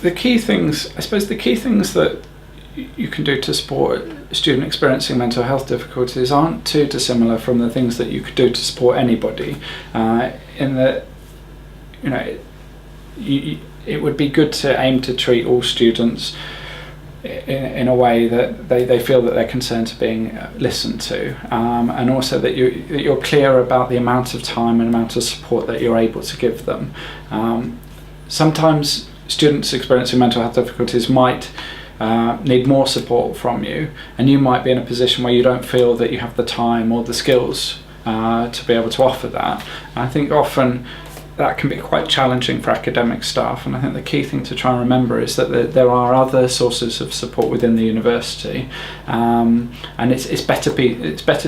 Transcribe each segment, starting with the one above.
The key things, I suppose the key things that you can do to support a student experiencing mental health difficulties aren't too dissimilar from the things that you could do to support anybody, in that, you know, it would be good to aim to treat all students in a way that they feel that their concerns are being listened to, and also that you're clear about the amount of time and amount of support that you're able to give them. Sometimes students experiencing mental health difficulties might need more support from you, and you might be in a position where you don't feel that you have the time or the skills to be able to offer that. I think often that can be quite challenging for academic staff, and I think the key thing to try and remember is that there are other sources of support within the university, and it's better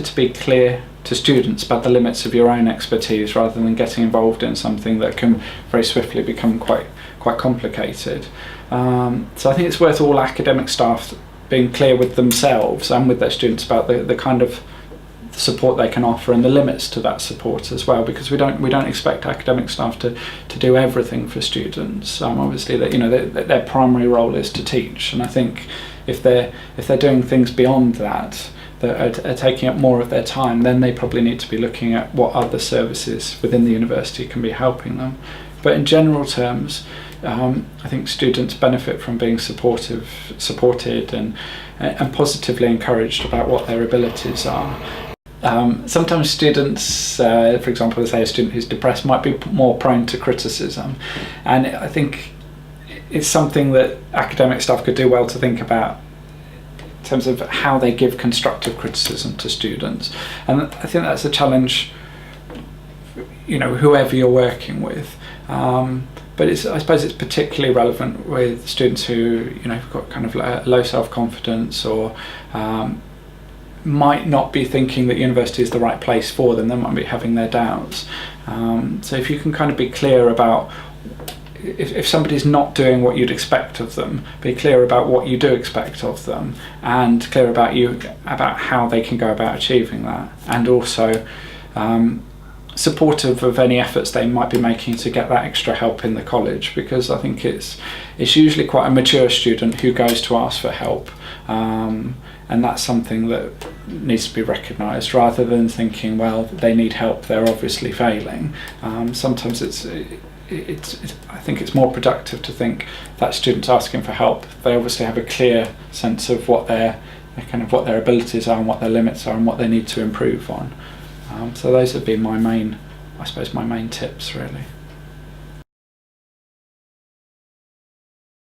to be clear to students about the limits of your own expertise rather than getting involved in something that can very swiftly become quite complicated. So I think it's worth all academic staff being clear with themselves and with their students about the kind of support they can offer and the limits to that support as well, because we don't expect academic staff to do everything for students. Obviously, that, you know, their primary role is to teach, and I think if they're doing things beyond that are taking up more of their time, then they probably need to be looking at what other services within the university can be helping them. But in general terms, I think students benefit from being supported and positively encouraged about what their abilities are. Sometimes students, for example, say a student who's depressed might be more prone to criticism, and I think it's something that academic staff could do well to think about in terms of how they give constructive criticism to students. And I think that's a challenge, you know, whoever you're working with. But I suppose it's particularly relevant with students who, you know, have got kind of low self-confidence, or might not be thinking that university is the right place for them. They might be having their doubts. So if you can kind of be clear about, if somebody's not doing what you'd expect of them, be clear about what you do expect of them, and clear about how they can go about achieving that, and also supportive of any efforts they might be making to get that extra help in the college, because I think it's usually quite a mature student who goes to ask for help, and that's something that needs to be recognised, rather than thinking, well, they need help, they're obviously failing. Sometimes I think it's more productive to think that student's asking for help. They obviously have a clear sense of what their abilities are and what their limits are and what they need to improve on. So those have been my main tips, really.